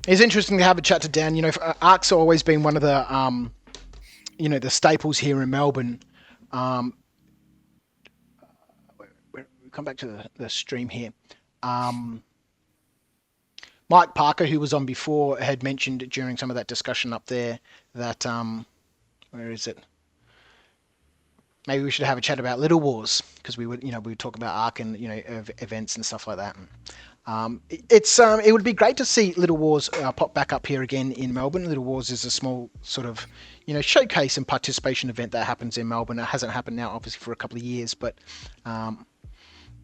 It's interesting to have a chat to Dan. Ark's always been one of the staples here in Melbourne. Um, we come back to the stream here. Um, Mike Parker, who was on before, had mentioned during some of that discussion up there that where is it? Maybe we should have a chat about Little Wars because we would talk about Ark and events and stuff like that. It would be great to see Little Wars pop back up here again in Melbourne. Little Wars is a small sort of showcase and participation event that happens in Melbourne. It hasn't happened now, obviously, for a couple of years, but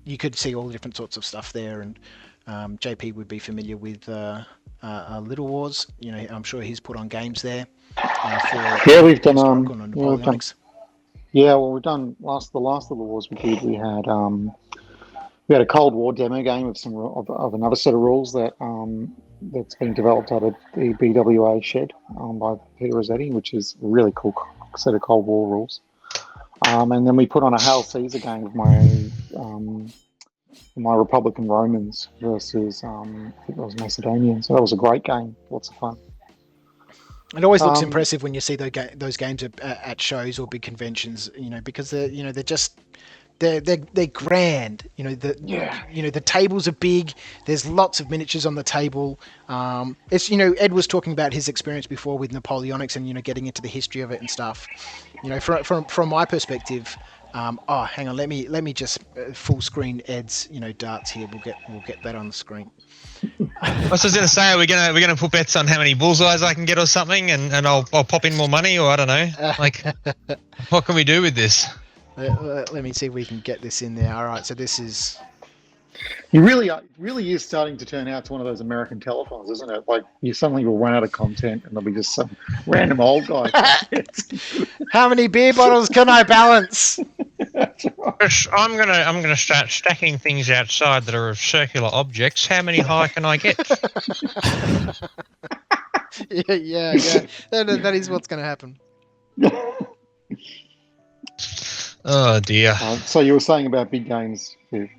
you could see all the different sorts of stuff there. And JP would be familiar with Little Wars. I'm sure he's put on games there for Yeah, we've done historical and Napoleonics. Yeah, well, we've done the last Little Wars we did. We had a Cold War demo game of another set of rules that's been developed out of the BWA shed by Peter Rossetti, which is a really cool set of Cold War rules. And then we put on a Hail Caesar game with my Republican Romans versus I think it was Macedonian. So that was a great game, lots of fun. It always looks impressive when you see those games at shows or big conventions, because they're grand. The tables are big. There's lots of miniatures on the table. Ed was talking about his experience before with Napoleonics and getting into the history of it and stuff. From my perspective. Hang on. Let me just full screen Ed's darts here. We'll get that on the screen. I was just going to say, are we gonna put bets on how many bullseyes I can get or something, and I'll pop in more money, or I don't know. What can we do with this? Let me see if we can get this in there. All right, so this is. You really is starting to turn out to one of those American telephones, isn't it? Like you suddenly will run out of content, and there'll be just some random old guy. How many beer bottles can I balance? I'm gonna start stacking things outside that are of circular objects. How many high can I get? yeah. That is what's going to happen. Oh dear. So you were saying about big games, Steve.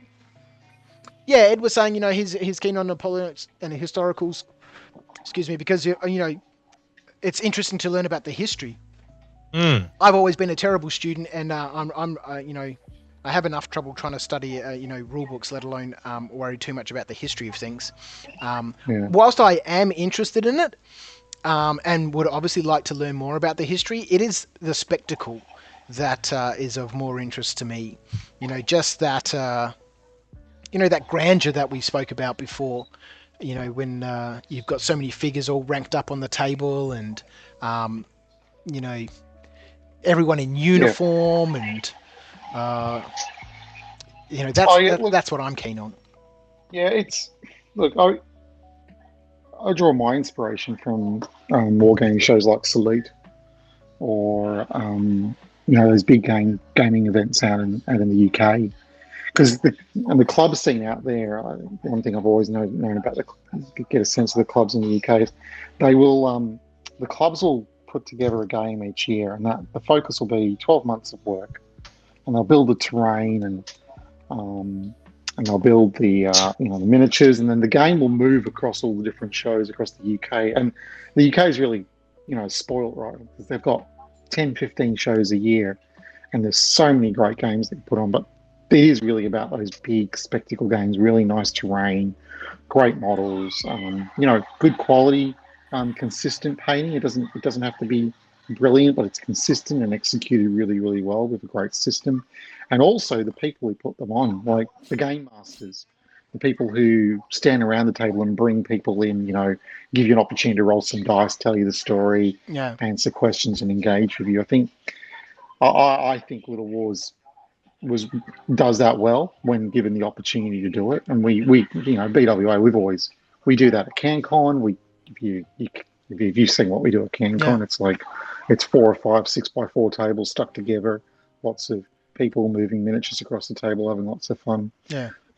Yeah, Ed was saying, he's keen on Napoleonics and the historicals. Excuse me, because it's interesting to learn about the history. I've always been a terrible student, and I have enough trouble trying to study rule books, let alone worry too much about the history of things. Whilst I am interested in it, and would obviously like to learn more about the history, it is the spectacle that is of more interest to me. Just that. That grandeur that we spoke about before, when you've got so many figures all ranked up on the table and, everyone in uniform and, that's what I'm keen on. Yeah, I draw my inspiration from wargaming shows like Salute or, those big gaming events out in the UK. Because the club scene out there, one thing I've always known about get a sense of the clubs in the UK is the clubs will put together a game each year, and that the focus will be 12 months of work, and they'll build the terrain and they'll build the the miniatures, and then the game will move across all the different shows across the UK, and the UK is really spoiled, right? Because they've got 10, 15 shows a year, and there's so many great games they put on, but it is really about those big spectacle games, really nice terrain, great models, good quality, consistent painting. It doesn't have to be brilliant, but it's consistent and executed really, really well with a great system. And also the people who put them on, like the game masters, the people who stand around the table and bring people in, give you an opportunity to roll some dice, tell you the story, answer questions and engage with you. I think Little Wars does that well when given the opportunity to do it, and we BWA we do that at CanCon. If you've seen what we do at CanCon, it's 4 or 5 6x4 tables stuck together, lots of people moving miniatures across the table, having lots of fun.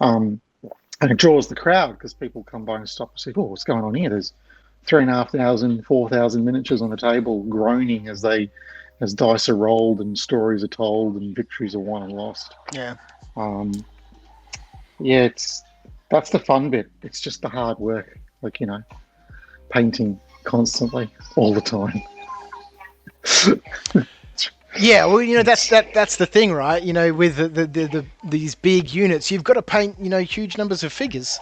And it draws the crowd because people come by and stop and say, "Oh, what's going on here?" There's 3,500, 4,000 miniatures on the table, groaning as dice are rolled and stories are told and victories are won and lost. Yeah. That's the fun bit. It's just the hard work. painting constantly, all the time. Yeah, well, that's the thing, right? With these big units, you've got to paint, huge numbers of figures.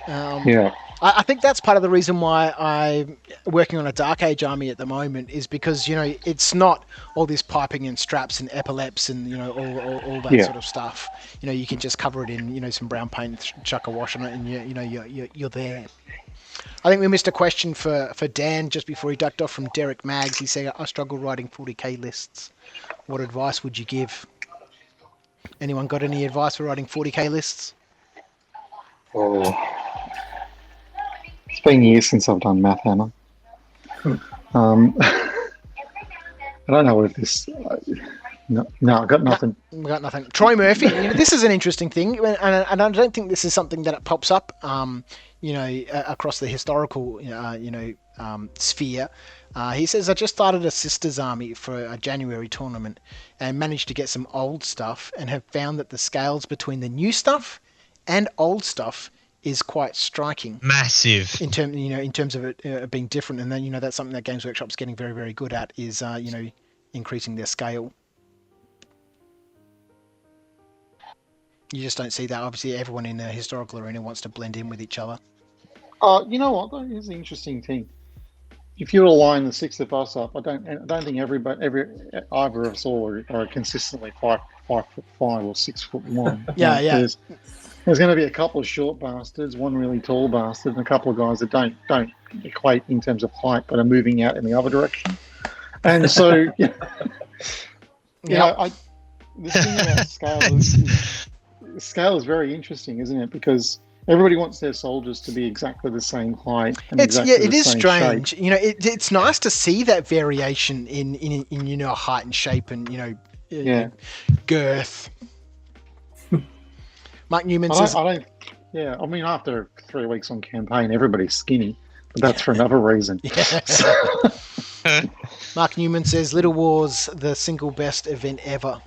Yeah. I think that's part of the reason why I'm working on a Dark Age army at the moment, is because it's not all this piping and straps and epaulets and all that Yeah. sort of stuff. You can just cover it in some brown paint, chuck a wash on it, and you're there. I think we missed a question for Dan just before he ducked off from Derek Maggs. He said, "I struggle writing 40k lists. What advice would you give?" Anyone got any advice for writing 40k lists? Oh. It's been years since I've done Math Hammer. I don't know if this... No, I got nothing. No, we got nothing. Troy Murphy, this is an interesting thing, and I don't think this is something that it pops up, across the historical, sphere. He says, "I just started a sisters army for a January tournament and managed to get some old stuff, and have found that the scales between the new stuff and old stuff is quite striking. Massive. In terms of it being different, and then that's something that Games Workshop's getting very, very good at, is increasing their scale. You just don't see that. Obviously, everyone in the historical arena wants to blend in with each other. You know what? Though, here's the interesting thing. If you were to line the six of us up, I don't think either of us all are consistently 5'5" or 6'1". Yeah. There's going to be a couple of short bastards, one really tall bastard, and a couple of guys that don't equate in terms of height, but are moving out in the other direction. And so, the thing about scale is very interesting, isn't it? Because everybody wants their soldiers to be exactly the same height. And it is strange. Shape. It's nice to see that variation in height and shape and girth. Mark Newman says, after 3 weeks on campaign, everybody's skinny, but that's for another reason. Mark Newman says, "Little Wars, the single best event ever."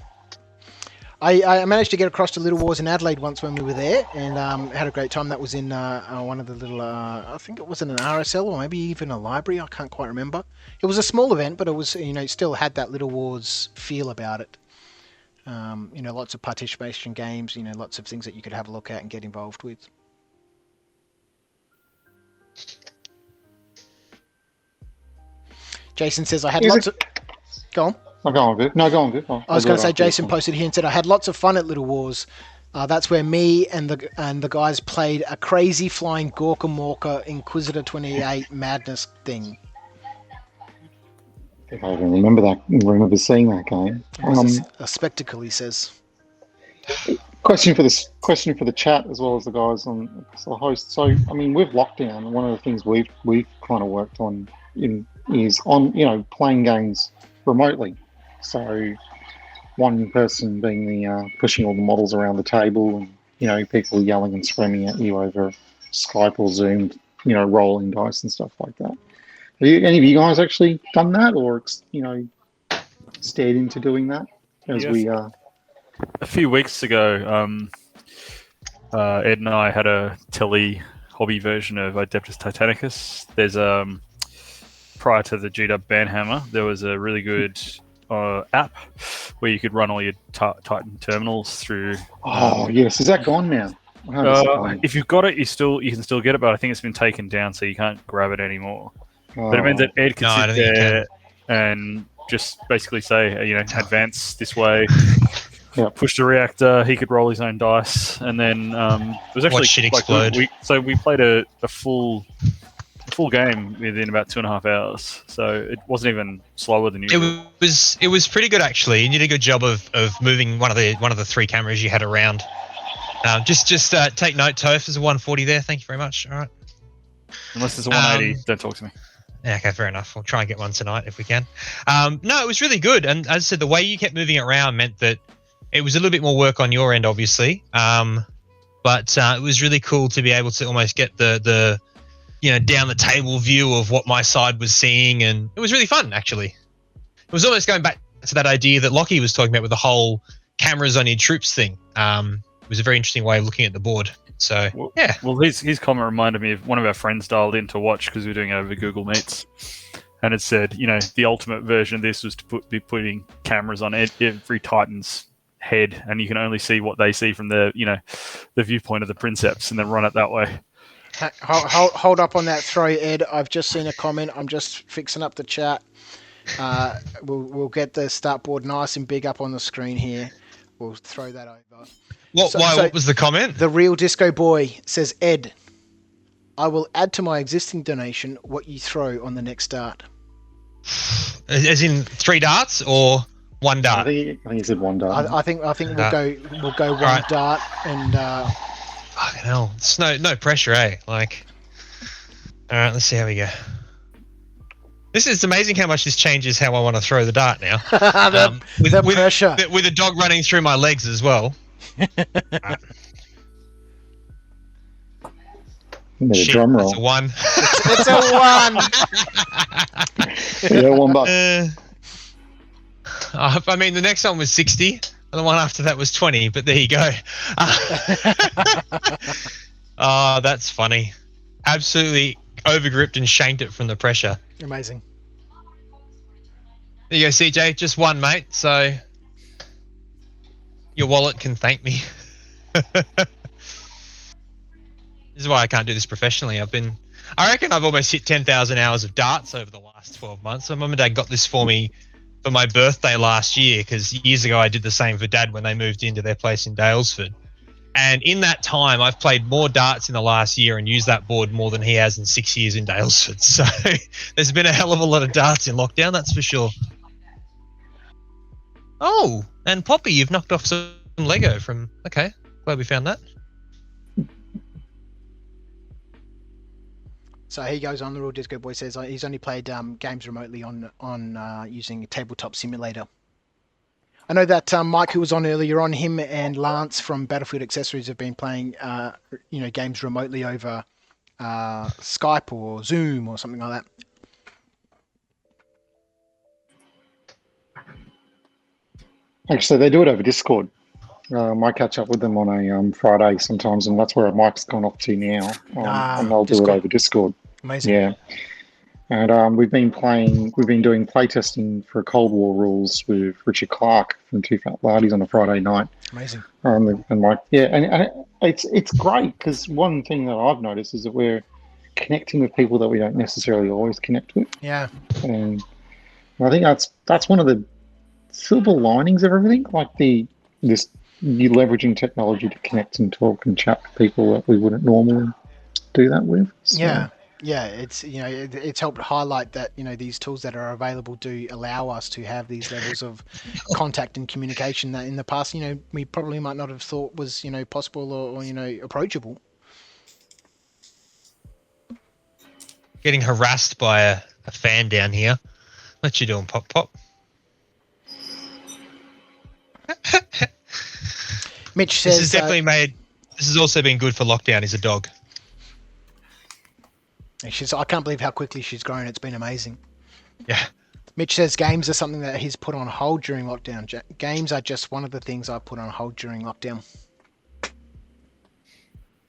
I managed to get across to Little Wars in Adelaide once when we were there, and had a great time. That was in one of the little, I think it was in an RSL or maybe even a library. I can't quite remember. It was a small event, but it was, still had that Little Wars feel about it. Lots of participation games, lots of things that you could have a look at and get involved with. Jason says, "I had lots of..." Go on. I'll go on good. No, go on good. I was going to say, Jason posted here and said, "I had lots of fun at Little Wars. That's where me and the guys played a crazy flying Gorka Morka Inquisitor 28 madness thing." I think I even remember that. Remember seeing that game. It was a spectacle, he says. Question for the chat as well as the guys on the host. So, with lockdown, one of the things we've kind of worked on is playing games remotely. So, one person being the pushing all the models around the table, and people yelling and screaming at you over Skype or Zoom, rolling dice and stuff like that. Have any of you guys actually done that, or stared into doing that? A few weeks ago, Ed and I had a tele hobby version of Adeptus Titanicus. There's prior to the GW Banhammer, there was a really good app where you could run all your Titan terminals through. Oh yes, is that gone now? If you've got it, you can still get it, but I think it's been taken down, so you can't grab it anymore. But it means that Ed can sit there and just basically say, advance this way, push the reactor. He could roll his own dice, and then it was actually watch shit explode. We played a full game within about 2.5 hours, so it wasn't even slower than usual. It was pretty good actually. You did a good job of moving one of the 3 cameras you had around. Just take note, Toph. There's a 140 there. Thank you very much. All right. Unless there's a 180, don't talk to me. Yeah, okay, fair enough. We'll try and get one tonight if we can. No, it was really good. And as I said, the way you kept moving it around meant that it was a little bit more work on your end, obviously. But it was really cool to be able to almost get the down the table view of what my side was seeing. And it was really fun, actually. It was almost going back to that idea that Lockie was talking about with the whole cameras on your troops thing. was a very interesting way of looking at the board. So yeah. Well, his comment reminded me of one of our friends dialed in to watch because we were doing it over Google Meets, and it said, the ultimate version of this was to be putting cameras on every Titan's head, and you can only see what they see from the viewpoint of the Princeps, and then run it that way. Hold up on that throw, Ed. I've just seen a comment. I'm just fixing up the chat. We'll get the start board nice and big up on the screen here. We'll throw that over. What was the comment? The Real Disco Boy says, Ed, I will add to my existing donation what you throw on the next dart. As in 3 darts or 1 dart? I think he said 1 dart. I think we'll go 1 right. dart and. Fucking hell! It's no pressure, eh? Like, all right, let's see how we go. This is amazing how much this changes how I want to throw the dart now. the pressure with a dog running through my legs as well. Shit, drum roll. It's a 1. It's a 1. Yeah, $1. I mean, the next one was 60. And the one after that was 20, but there you go. Oh, that's funny. Absolutely overgripped and shanked it from the pressure. Amazing. There you go, CJ. Just 1, mate. So your wallet can thank me. This is why I can't do this professionally. I reckon I've almost hit 10,000 hours of darts over the last 12 months. So Mum and Dad got this for me for my birthday last year, because years ago I did the same for Dad when they moved into their place in Dalesford. And in that time, I've played more darts in the last year and used that board more than he has in 6 years in Dalesford. So there's been a hell of a lot of darts in lockdown, that's for sure. Oh, and Poppy, you've knocked off some Lego from... Okay, glad we found that. So he goes on. The Real Disco Boy says he's only played games remotely on using a tabletop simulator. I know that Mike, who was on earlier on, him and Lance from Battlefield Accessories have been playing games remotely over Skype or Zoom or something like that. Actually, they do it over Discord. I catch up with them on a Friday sometimes, and that's where Mike's gone off to now. And they'll do it over Discord. Amazing. Yeah. And we've been doing playtesting for Cold War rules with Richard Clark from Two Fat Lardies on a Friday night. Amazing. And Mike, and it's great, because one thing that I've noticed is that we're connecting with people that we don't necessarily always connect with. Yeah. And I think that's one of the silver linings of everything, like you leveraging technology to connect and talk and chat with people that we wouldn't normally do that with. So. Yeah, it's helped highlight that these tools that are available do allow us to have these levels of contact and communication that in the past we probably might not have thought was possible or approachable. Getting harassed by a fan down here. What you doing, Pop? Mitch says this has also been good for lockdown, is a dog. I can't believe how quickly she's grown. It's been amazing. Yeah. Mitch says games are something that he's put on hold during lockdown. Games are just one of the things I put on hold during lockdown.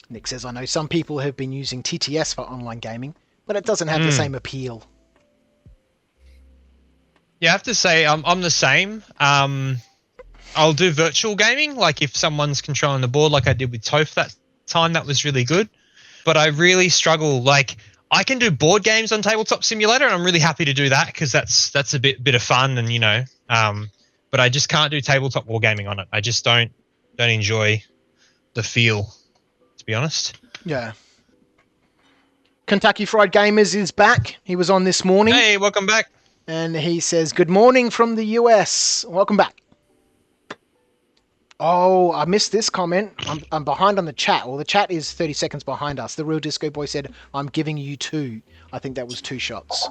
Nick says, I know some people have been using TTS for online gaming, but it doesn't have the same appeal. Yeah, I have to say I'm the same. I'll do virtual gaming, like if someone's controlling the board, like I did with Toph that time. That was really good. But I really struggle. Like, I can do board games on Tabletop Simulator, and I'm really happy to do that because that's a bit of fun, and but I just can't do tabletop wargaming on it. I just don't enjoy the feel, to be honest. Yeah. Kentucky Fried Gamers is back. He was on this morning. Hey, welcome back. And he says, good morning from the US. Welcome back. Oh, I missed this comment. I'm behind on the chat. Well, the chat is 30 seconds behind us. The Real Disco Boy said, I'm giving you 2. I think that was 2 shots.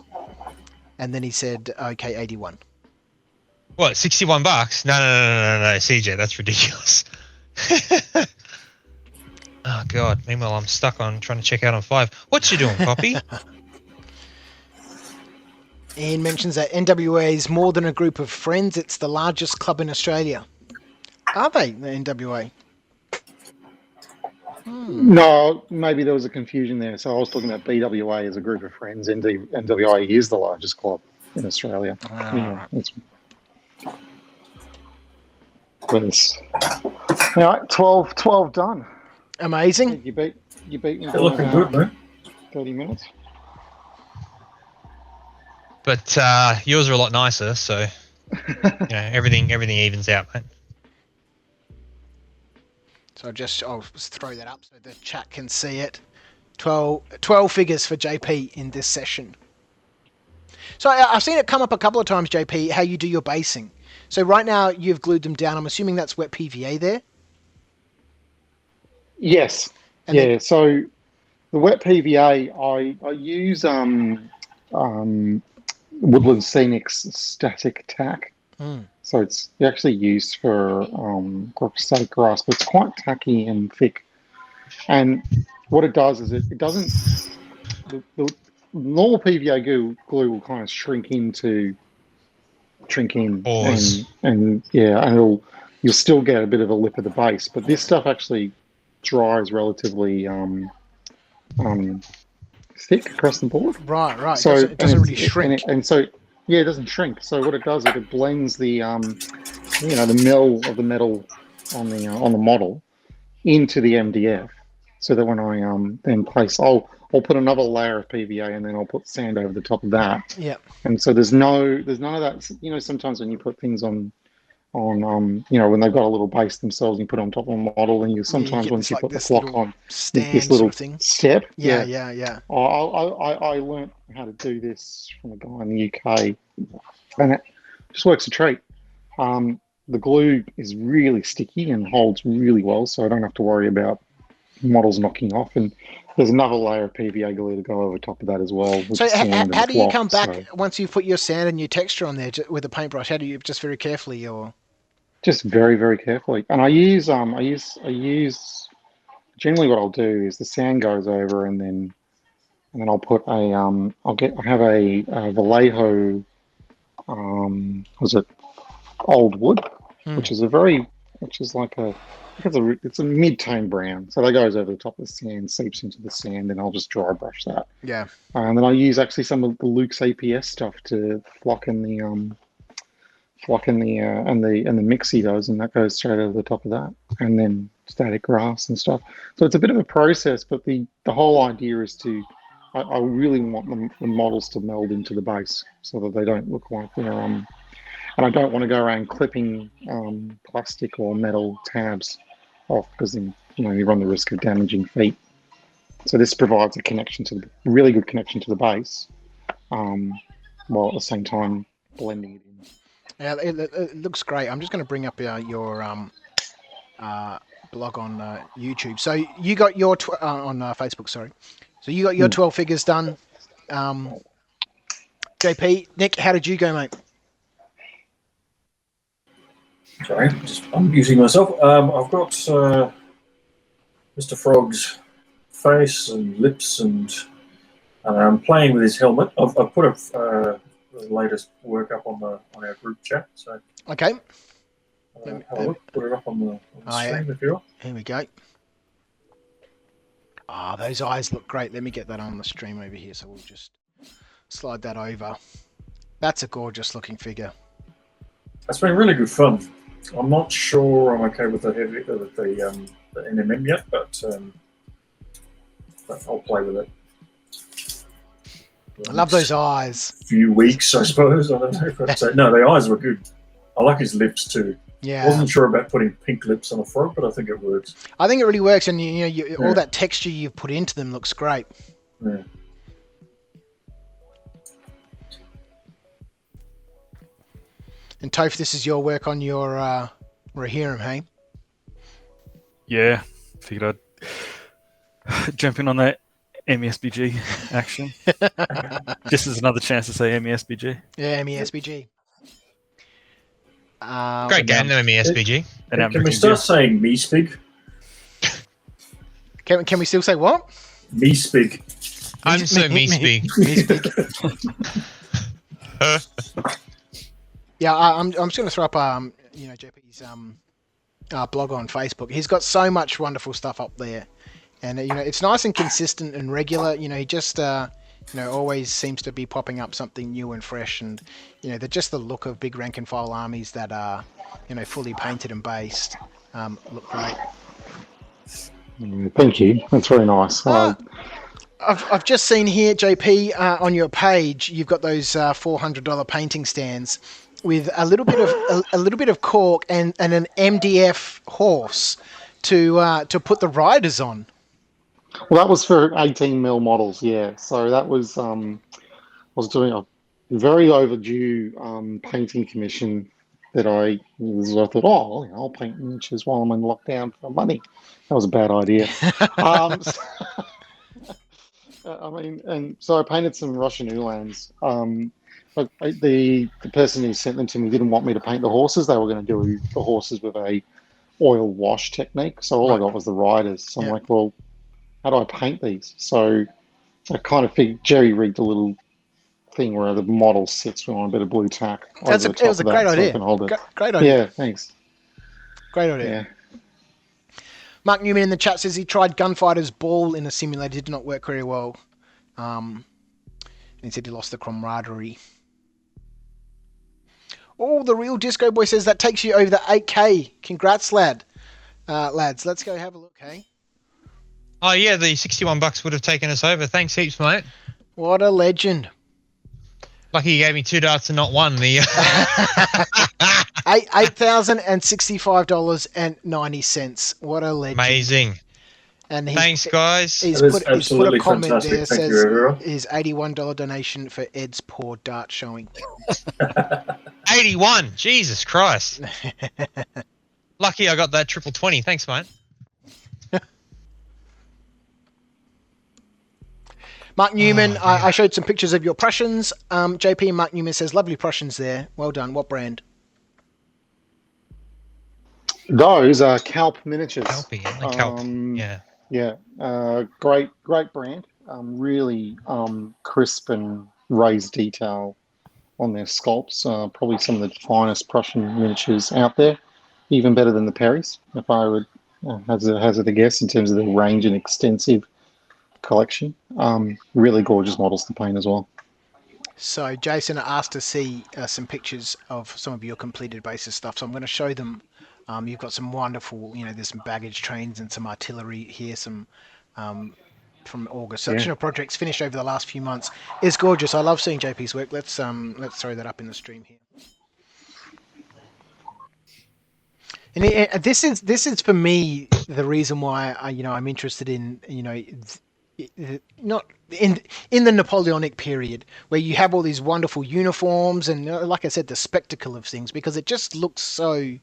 And then he said, okay, 81. What, $61? No, CJ, that's ridiculous. Oh, God. Meanwhile, I'm stuck on trying to check out on 5. What you doing, Poppy? Ian mentions that NWA is more than a group of friends. It's the largest club in Australia. Are they, the NWA? No, maybe there was a confusion there. So I was talking about BWA as a group of friends. NWA is the largest club in Australia. Yeah, it's all right, 12 done. Amazing. You beat me. You're looking good, man. 30 minutes. But yours are a lot nicer, so everything evens out, mate. So I'll just throw that up so the chat can see it. 12 figures for JP in this session. So I've seen it come up a couple of times, JP, how you do your basing. So right now you've glued them down. I'm assuming that's wet PVA there? Yes. And so the wet PVA, I use Woodland Scenic's static tack. So it's actually used for static grass, but it's quite tacky and thick. And what it does is it doesn't. The normal PVA glue will kind of shrink in, and you'll still get a bit of a lip of the base. But this stuff actually dries relatively thick across the board. Right. So it doesn't really shrink. It doesn't shrink. So what it does is it blends the the mill of the metal on the model into the MDF, so that when I then place, I'll put another layer of PVA and then I'll put sand over the top of that. Yeah. And so there's none of that. Sometimes when you put things on when they've got a little base themselves, you put it on top of a model, and once you put the flock on, this little thing. step. Yeah. I learned how to do this from a guy in the UK, and it just works a treat. The glue is really sticky and holds really well, so I don't have to worry about models knocking off. And there's another layer of PVA glue to go over top of that as well. So how do you come back once you've put your sand and your texture on there with a paintbrush? How do you, just very carefully, or? Just very, very carefully. And I use generally what I'll do is the sand goes over, and then I'll put I have a Vallejo old wood, which is it's a mid-tone brown. So that goes over the top of the sand, seeps into the sand, and I'll just dry brush that. Yeah. And then I use actually some of the Luke's APS stuff to flock in the and the mixie does, and that goes straight over the top of that, and then static grass and stuff. So it's a bit of a process, but the whole idea is I really want the models to meld into the base so that they don't look like they're and I don't want to go around clipping plastic or metal tabs off, because then you run the risk of damaging feet. So this provides a really good connection to the base, while at the same time blending it in. Yeah, it looks great. I'm just going to bring up your blog on YouTube. So you got your on Facebook, sorry. So you got your 12 figures done. JP, Nick, how did you go, mate? Sorry, I'm using myself. I've got Mr. Frog's face and lips, and I'm playing with his helmet. I've put the latest work up on our group chat. So okay, put it up on the stream if you want. Here we go. Those eyes look great. Let me get that on the stream over here. So we'll just slide that over. That's a gorgeous looking figure. It's been really good fun. I'm not sure I'm okay with the NMM yet, but I'll play with it. I love those eyes. Few weeks, I suppose. I don't know. But, no, the eyes were good. I like his lips too. Yeah. I wasn't sure about putting pink lips on a frog, but I think it works. I think it really works, and all that texture you've put into them looks great. Yeah. And Toph, this is your work on your Rohirrim, hey? Yeah, figured I'd jump in on that MESBG action. Just as another chance to say MESBG. Yeah, MESBG. Great game, the MESBG. Can we start saying Meespig? Can we still say what? Meespig. I'm so Meespig. Yeah, I'm just going to throw up JP's blog on Facebook. He's got so much wonderful stuff up there. And it's nice and consistent and regular. He just always seems to be popping up something new and fresh, and just the look of big rank and file armies that are fully painted and based look great. Thank you. That's very nice. I've just seen here, JP, on your page, you've got those $400 painting stands with a little bit of cork and an MDF horse to put the riders on. Well, that was for 18 mil models, yeah. So that was I was doing a very overdue painting commission that I thought, oh, I'll paint miniatures while I'm in lockdown for money. That was a bad idea. I mean, and so I painted some Russian Ulans. But the person who sent them to me didn't want me to paint the horses. They were going to do the horses with a oil wash technique. So all I got was the riders. So I'm like, well, how do I paint these? So I kind of figured jerry rigged a little thing where the model sits on a bit of blue tack. It was a great idea. Great idea. Yeah, thanks. Great idea. Yeah. Mark Newman in the chat says he tried Gunfighter's Ball in a simulator, did not work very well. And he said he lost the camaraderie. Oh, the real Disco Boy says that takes you over the 8K. Congrats, lads. Let's go have a look, hey? Oh, yeah, the $61 would have taken us over. Thanks heaps, mate. What a legend. Lucky you gave me 2 darts and not one. The $8,065.90. What a legend. Amazing. And thanks, guys. He's put a comment there says his $81 donation for Ed's poor dart showing. 81. Jesus Christ. Lucky I got that triple 20. Thanks, mate. Mark Newman, I showed some pictures of your Prussians. JP and Mark Newman says, lovely Prussians there. Well done. What brand? Those are Calp miniatures. Calp. Yeah. Great brand. Really crisp and raised detail on their sculpts. Probably some of the finest Prussian miniatures out there. Even better than the Perrys, if I would hazard a guess in terms of the range and extensive collection. Really gorgeous models to paint as well. So Jason asked to see some pictures of some of your completed basis stuff, so I'm going to show them. You've got some wonderful, there's some baggage trains and some artillery here, some from August. Selection of projects finished over the last few months. It's gorgeous. I love seeing JP's work. Let's throw that up in the stream here. And this is for me the reason why I'm interested in not in the Napoleonic period, where you have all these wonderful uniforms and, like I said, the spectacle of things, because it just looks so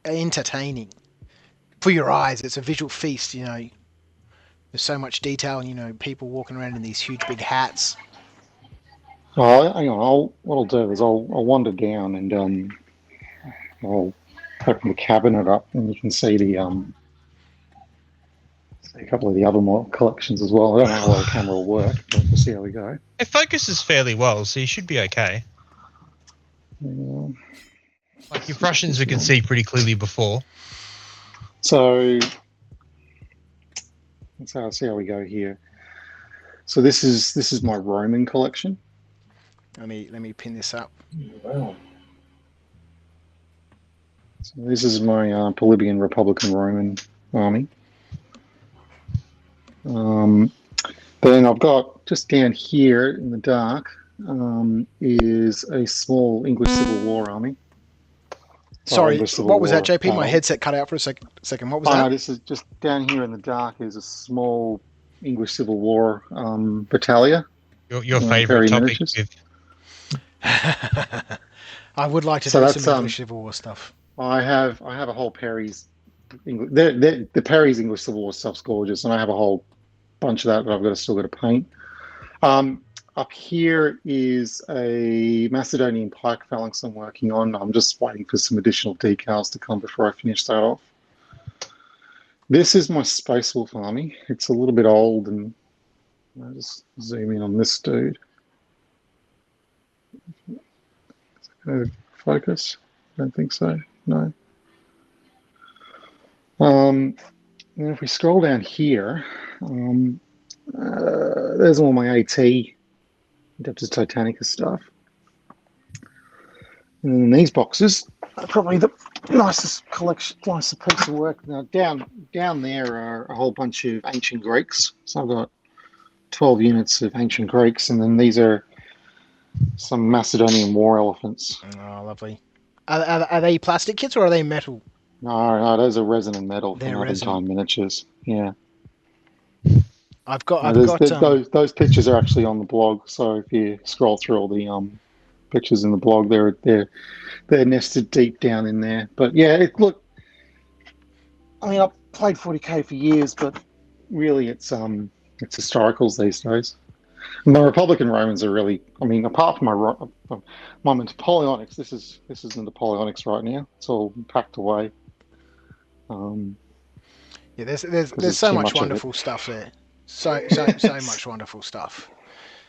entertaining for your eyes. It's a visual feast. There's so much detail, and people walking around in these huge big hats. Oh, hang on. What I'll do is I'll wander down and I'll open the cabinet up, and you can see a couple of the other collections as well. I don't know how the camera will work, but we'll see how we go. It focuses fairly well, so you should be okay. Like your Prussians, we could see pretty clearly before. So let's see how we go here. So this is my Roman collection. Let me pin this up. Wow. So this is my Polybian Republican Roman army. Then I've got just down here in the dark is a small English Civil War army. Sorry, what was that, JP? My headset cut out for a second. What was that? No, this is just down here in the dark is a small English Civil War battalion. Your favourite topic. I would like to do some English Civil War stuff. I have a whole Perry's. The Perry's English Civil War stuff's gorgeous, and I have a whole bunch of that I've still got to paint. Up here is a Macedonian pike phalanx I'm working on. I'm just waiting for some additional decals to come before I finish that off. This is my Space Wolf army. It's a little bit old, and I'll just zoom in on this dude. Focus? I don't think so. No. And then if we scroll down here, there's all my AT Adeptus Titanicus stuff. And then these boxes are probably the nicest piece of work. Now down there are a whole bunch of ancient Greeks. So I've got 12 units of ancient Greeks, and then these are some Macedonian war elephants. Oh, lovely. Are they plastic kits or are they metal? No, those are resin and metal They're from Aventine Miniatures. Yeah. I've got those pictures are actually on the blog. So if you scroll through all the pictures in the blog, they're nested deep down in there. But yeah, look. I mean, I've played 40k for years, but really, it's historicals these days. My Republican Romans are really. I mean, apart from my Napoleonics, this is the Napoleonics right now. It's all packed away. Yeah, there's so much wonderful stuff there. So much wonderful stuff.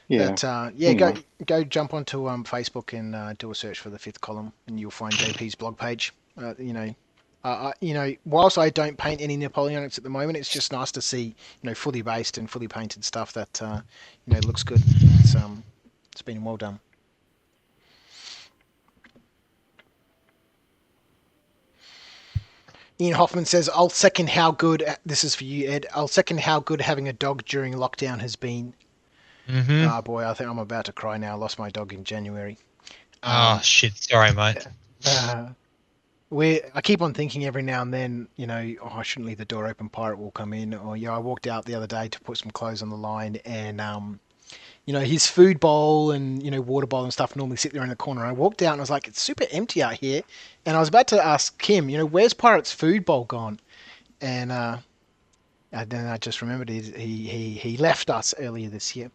Yeah. But go jump onto Facebook and do a search for the fifth column, and you'll find JP's blog page. Whilst I don't paint any Napoleonics at the moment, it's just nice to see fully based and fully painted stuff that looks good. It's been well done. Ian Hoffman says, I'll second how good, this is for you, Ed, I'll second how good having a dog during lockdown has been. Mm-hmm. Oh, boy, I think I'm about to cry now. I lost my dog in January. Shit. Sorry, mate. I keep on thinking every now and then, I shouldn't leave the door open, pirate will come in. Or, I walked out the other day to put some clothes on the line and, his food bowl and, water bowl and stuff normally sit there in the corner. I walked out and I was like, it's super empty out here. And I was about to ask Kim, where's Pirate's food bowl gone? And then I just remembered he left us earlier this year.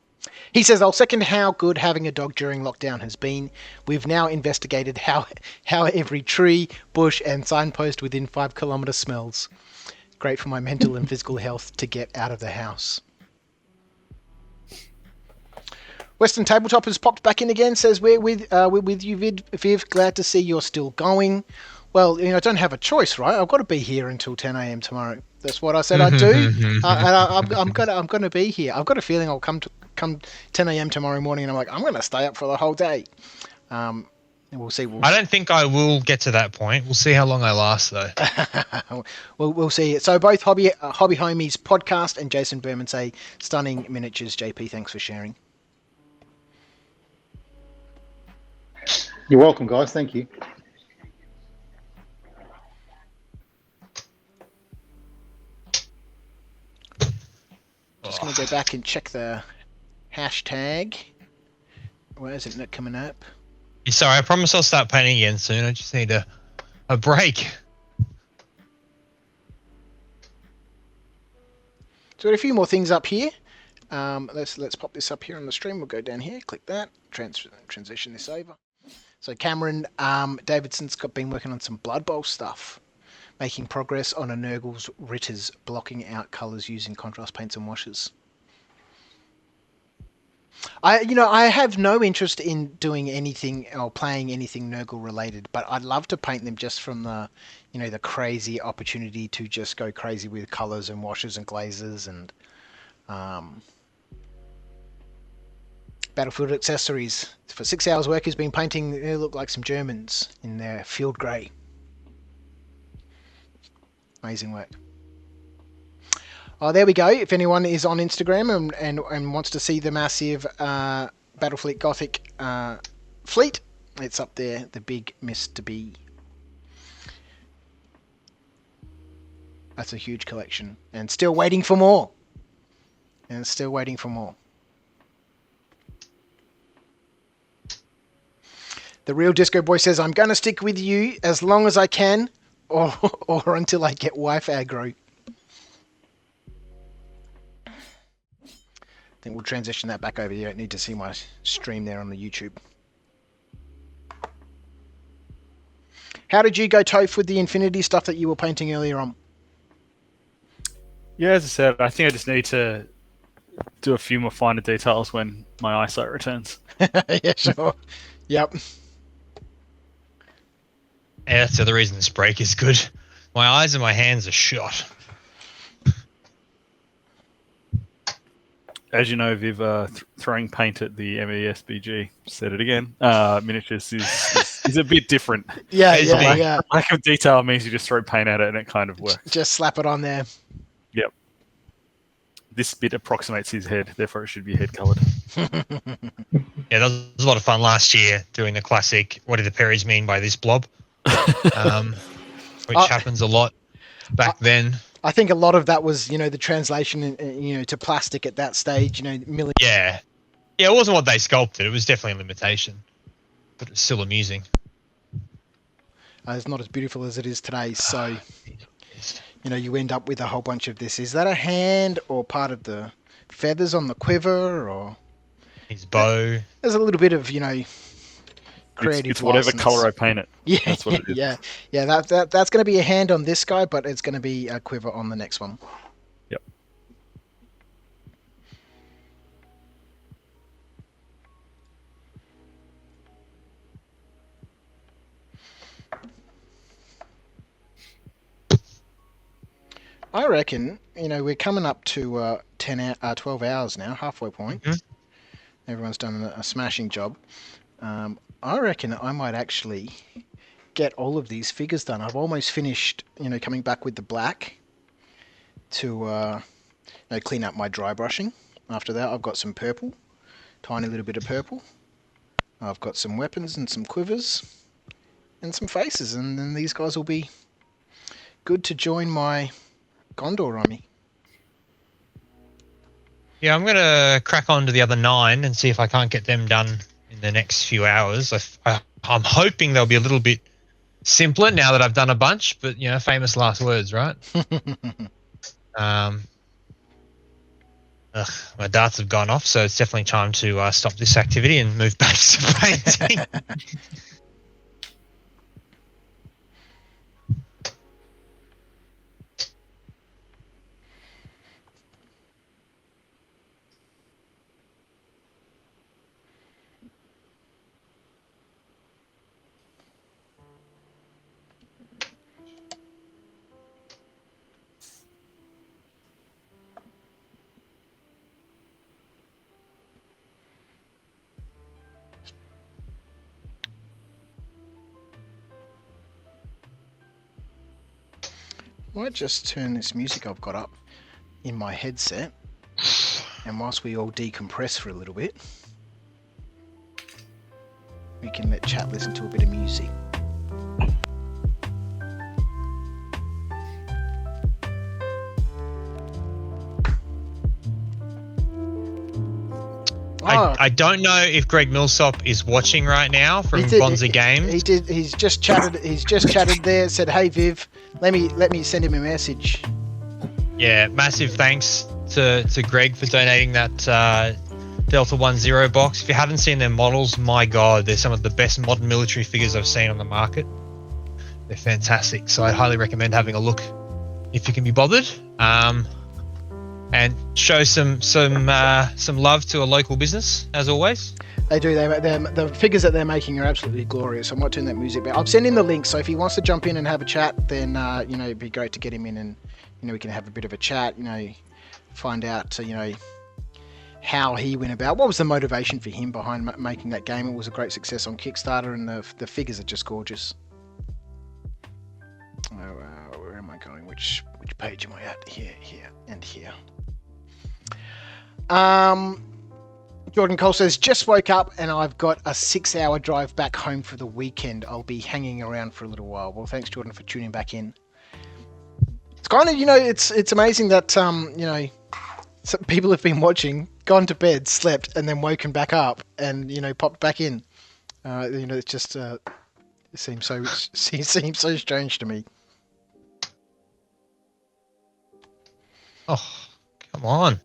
He says, I'll second how good having a dog during lockdown has been. We've now investigated how every tree, bush and signpost within 5 kilometres smells. Great for my mental and physical health to get out of the house. Western Tabletop has popped back in again, says we're with you, Viv. Glad to see you're still going. Well, I don't have a choice, right? I've got to be here until 10 a.m. tomorrow. That's what I said I'd do. I'm gonna be here. I've got a feeling I'll come 10 a.m. tomorrow morning, and I'm like, I'm gonna stay up for the whole day. And we'll see. I don't think I will get to that point. We'll see how long I last, though. We'll see. So both Hobby Homies podcast and Jason Berman say stunning miniatures. JP, thanks for sharing. You're welcome, guys. Thank you. Just going to go back and check the hashtag. Where is it not coming up? Sorry, I promise I'll start painting again soon. I just need a break. So got a few more things up here. Let's pop this up here on the stream. We'll go down here, click that, transition this over. So Cameron Davidson's been working on some Blood Bowl stuff, making progress on a Nugelritters blocking out colours using contrast paints and washes. I have no interest in doing anything or playing anything Nurgle related, but I'd love to paint them just from the, the crazy opportunity to just go crazy with colours and washes and glazes and battlefield accessories. For 6 hours work has been painting, they look like some Germans in their field grey. Amazing work. Oh, there we go. If anyone is on Instagram and wants to see the massive Battlefleet Gothic fleet, it's up there, the big Mr. B. That's a huge collection. And still waiting for more. The real Disco Boy says, I'm going to stick with you as long as I can or until I get wife aggro. I think we'll transition that back over. You don't need to see my stream there on the YouTube. How did you go, Toph, with the Infinity stuff that you were painting earlier on? Yeah, as I said, I think I just need to do a few more finer details when my eyesight returns. Yeah, sure. Yep. Yeah, that's the other reason this break is good. My eyes and my hands are shot. as you know, Viv, throwing paint at the MESBG, said it again, miniatures is a bit different. Yeah, It's yeah, big. yeah. Lack of detail means you just throw paint at it and it kind of works. Just slap it on there. Yep. This bit approximates his head, therefore it should be head coloured. Yeah, that was a lot of fun last year doing the classic. What do the Perrys mean by this blob? Which happens a lot back then. I think a lot of that was, the translation, to plastic at that stage. Milling. Yeah, it wasn't what they sculpted. It was definitely a limitation, but it's still amusing. It's not as beautiful as it is today. So, you end up with a whole bunch of this. Is that a hand or part of the feathers on the quiver, or His bow. there's a little bit of, creative. It's whatever license. colour I paint it. Yeah, That's what it is. yeah. That's going to be a hand on this guy, but it's going to be a quiver on the next one. Yep. I reckon, we're coming up to 12 hours now, halfway point. Mhm. Everyone's done a smashing job. I reckon I might actually get all of these figures done. I've almost finished, coming back with the black to clean up my dry brushing. After that, I've got some purple, tiny little bit of purple. I've got some weapons and some quivers and some faces, and then these guys will be good to join my Gondor army. Yeah, I'm going to crack on to the other 9 and see if I can't get them done in the next few hours. I'm hoping they'll be a little bit simpler now that I've done a bunch, but, famous last words, right? My darts have gone off, so it's definitely time to stop this activity and move back to painting. Might just turn this music I've got up in my headset, and whilst we all decompress for a little bit, we can let chat listen to a bit of music. I don't know if Greg Millsop is watching right now from Bonza Games. He did. He's just chatted there. Said, "Hey Viv, let me send him a message." Yeah, massive thanks to Greg for donating that Delta 10 box. If you haven't seen their models, my God, they're some of the best modern military figures I've seen on the market. They're fantastic. So I'd highly recommend having a look if you can be bothered. And show some love to a local business, as always. They do. The figures that they're making are absolutely glorious. I might turn that music back. I'll send him the link, so if he wants to jump in and have a chat, then it'd be great to get him in, and we can have a bit of a chat. Find out how he went about. What was the motivation for him behind making that game? It was a great success on Kickstarter, and the figures are just gorgeous. Where am I going? Which page am I at? Here, and here. Jordan Cole says, just woke up and I've got a 6-hour drive back home for the weekend. I'll be hanging around for a little while. Well, thanks, Jordan, for tuning back in. It's kind of, it's amazing that, some people have been watching, gone to bed, slept, and then woken back up and, popped back in. It's just, it seems so strange to me. Oh, come on.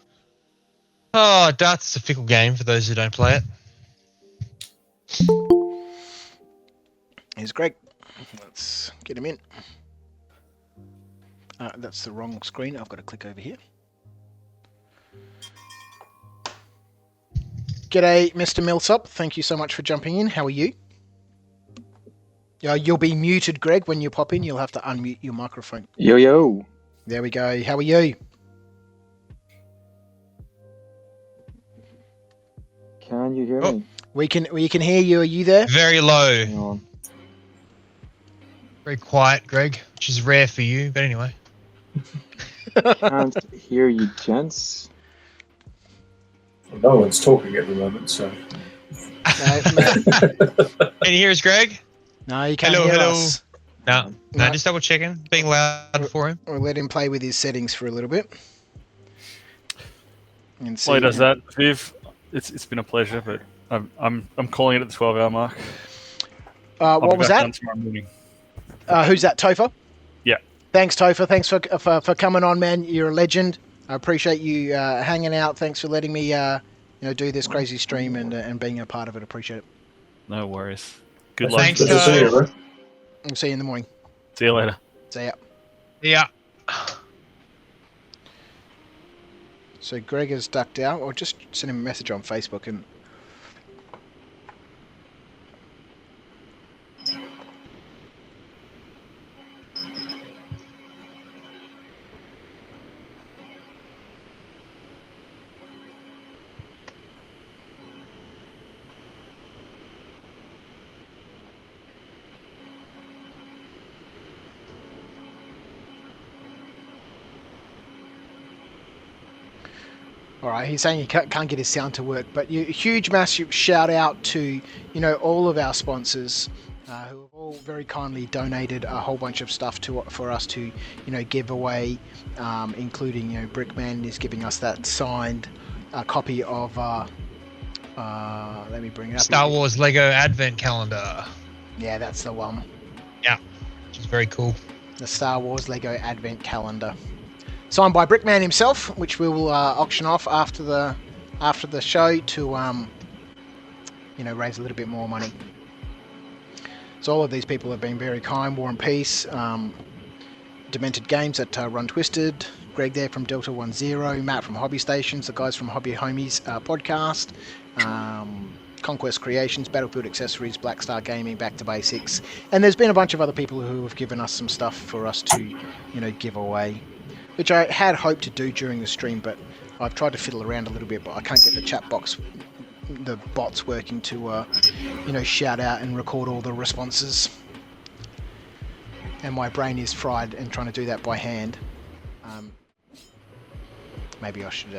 Oh, darts is a fickle game for those who don't play it. Here's Greg. Let's get him in. That's the wrong screen. I've got to click over here. G'day, Mr. Millsop. Thank you so much for jumping in. How are you? You'll be muted, Greg, when you pop in. You'll have to unmute your microphone. Yo. There we go. How are you? Can you hear Oh. me? We can hear you. Are you there? Very low. Hang on. Very quiet, Greg, which is rare for you. But anyway. Can't hear you, gents. No one's talking at the moment, so. Can you hear us, Greg? No, you can't Hello, hear hello. us. No, No. just double checking. Being loud for him. We'll let him play with his settings for a little bit. And see. While he does that, Viv, it's been a pleasure, but I'm calling it at the 12-hour mark. What was that? Tomorrow morning. Who's that, Topher? Yeah. Thanks, Topher. Thanks for coming on, man. You're a legend. I appreciate you hanging out. Thanks for letting me do this crazy stream and being a part of it. Appreciate it. No worries. Good luck. Thanks, Good to see you, bro. I'll see you in the morning. See you later. See ya. Yeah. So Greg has ducked out. Or just send him a message on Facebook and. All right, he's saying he can't get his sound to work, but huge, massive shout out to all of our sponsors who have all very kindly donated a whole bunch of stuff for us to give away, including Brickman is giving us that signed copy of let me bring it up. Star Wars Lego Advent Calendar. Yeah, that's the one. Yeah, which is very cool. The Star Wars Lego Advent Calendar. Signed by Brickman himself, which we will auction off after the show to raise a little bit more money. So all of these people have been very kind. War and Peace, Demented Games at Run Twisted, Greg there from Delta 10, Matt from Hobby Stations, the guys from Hobby Homies podcast, Conquest Creations, Battlefield Accessories, Black Star Gaming, Back to Basics, and there's been a bunch of other people who have given us some stuff for us to give away, which I had hoped to do during the stream, but I've tried to fiddle around a little bit, but I can't get the chat box, the bots working to, shout out and record all the responses. And my brain is fried and trying to do that by hand. Maybe I should